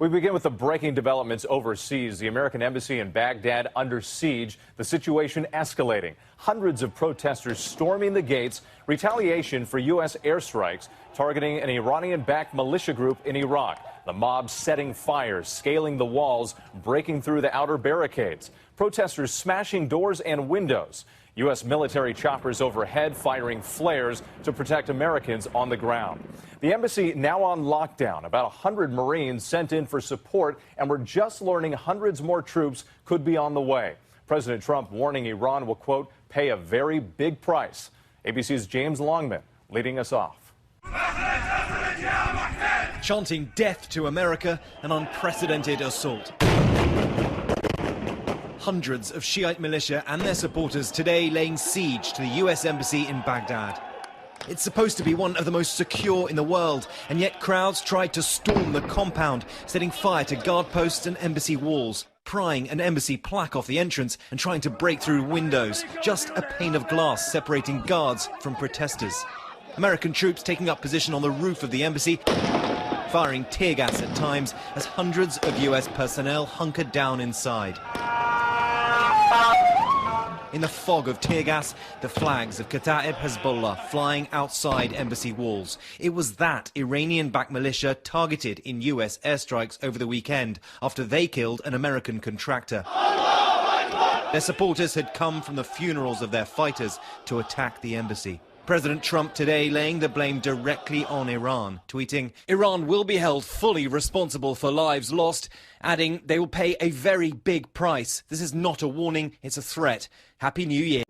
We begin with the breaking developments overseas. The American embassy in Baghdad under siege, the situation escalating. Hundreds of protesters storming the gates, retaliation for U.S. airstrikes targeting an Iranian-backed militia group in Iraq. The mob setting fires, scaling the walls, breaking through the outer barricades. Protesters smashing doors and windows. U.S. military choppers overhead firing flares to protect Americans on the ground. The embassy now on lockdown. About 100 Marines sent in for support, and we're just learning hundreds more troops could be on the way. President Trump warning Iran will, quote, pay a very big price. ABC's James Longman leading us off. Chanting death to America, an unprecedented assault. Hundreds of Shiite militia and their supporters today laying siege to the U.S. Embassy in Baghdad. It's supposed to be one of the most secure in the world, and yet crowds tried to storm the compound, setting fire to guard posts and embassy walls, prying an embassy plaque off the entrance and trying to break through windows, just a pane of glass separating guards from protesters. American troops taking up position on the roof of the embassy, firing tear gas at times as hundreds of U.S. personnel hunkered down inside. In the fog of tear gas, the flags of Kataib Hezbollah flying outside embassy walls. It was that Iranian-backed militia targeted in U.S. airstrikes over the weekend after they killed an American contractor. Their supporters had come from the funerals of their fighters to attack the embassy. President Trump today laying the blame directly on Iran, tweeting, Iran will be held fully responsible for lives lost, adding they will pay a very big price. This is not a warning, it's a threat. Happy New Year.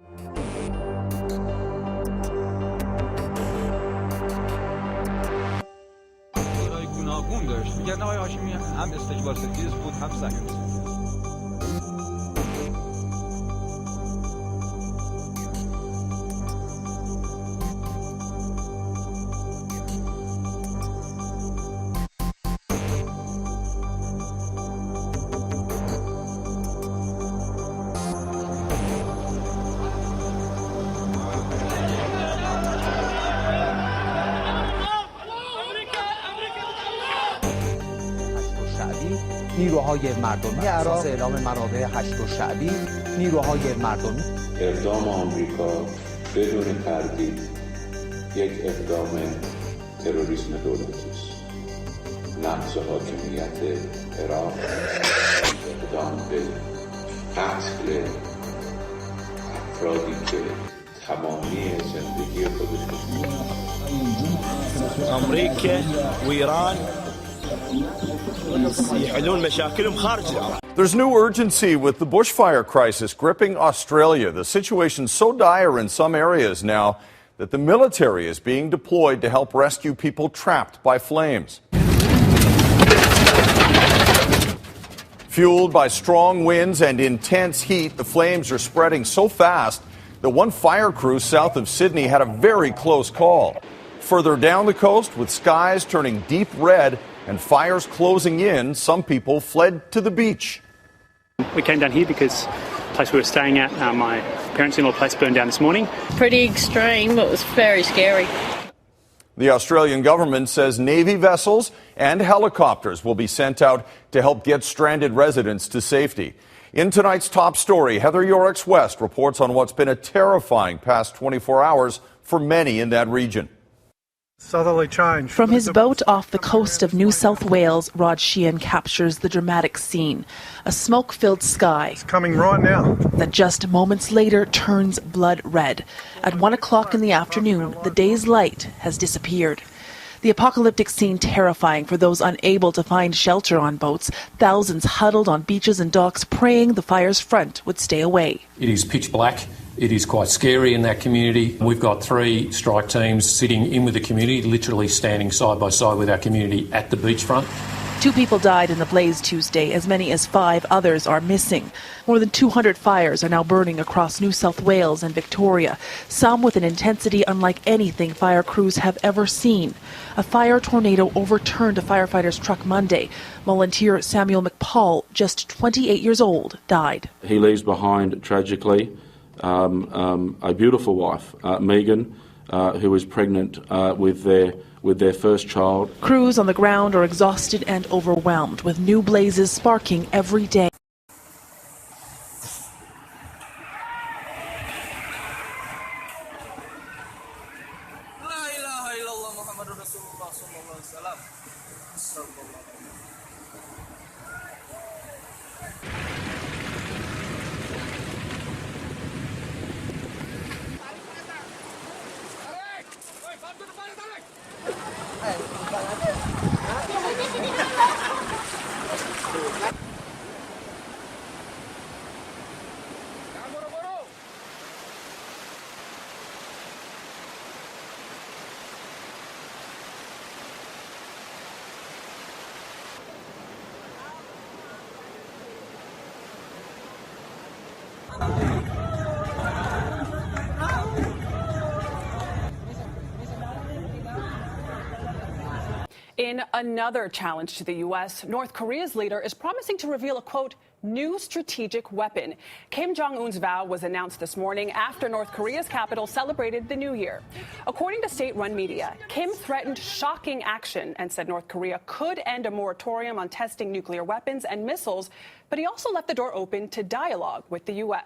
نیروهای مردمی اساس اعلام منابع هشت شعبی نیروهای مردمی اقدام آمریکا بدون تردید یک اقدام تروریسم دولتی است. نقض حاکمیت عراق، اقدام به قتل افرادی که تمامی زندگی خودشون امریکا و ایران There's new urgency with the bushfire crisis gripping Australia. The situation's so dire in some areas now that the military is being deployed to help rescue people trapped by flames. Fueled by strong winds and intense heat, the flames are spreading so fast that one fire crew south of Sydney had a very close call. Further down the coast, with skies turning deep red and fires closing in, some people fled to the beach. We came down here because the place we were staying at, my parents-in-law place burned down this morning. Pretty extreme, but it was very scary. The Australian government says Navy vessels and helicopters will be sent out to help get stranded residents to safety. In tonight's top story, Heather Yoricks-West reports on what's been a terrifying past 24 hours for many in that region. Southerly change. From his boat off the coast of New South Wales, Rod Sheehan captures the dramatic scene. A smoke-filled sky. It's coming right now. That just moments later turns blood red. At 1 o'clock in the afternoon, the day's light has disappeared. The apocalyptic scene terrifying for those unable to find shelter on boats. Thousands huddled on beaches and docks praying the fire's front would stay away. It is pitch black. It is quite scary in that community. We've got 3 strike teams sitting in with the community, literally standing side by side with our community at the beachfront. 2 people died in the blaze Tuesday. As many as 5 others are missing. More than 200 fires are now burning across New South Wales and Victoria, some with an intensity unlike anything fire crews have ever seen. A fire tornado overturned a firefighter's truck Monday. Volunteer Samuel McPaul, just 28 years old, died. He leaves behind, tragically, a beautiful wife, Megan, who is pregnant with their with their first child. Crews on the ground are exhausted and overwhelmed, with new blazes sparking every day. In another challenge to the U.S., North Korea's leader is promising to reveal a, quote, new strategic weapon. Kim Jong-un's vow was announced this morning after North Korea's capital celebrated the new year. According to state-run media, Kim threatened shocking action and said North Korea could end a moratorium on testing nuclear weapons and missiles, but he also left the door open to dialogue with the U.S.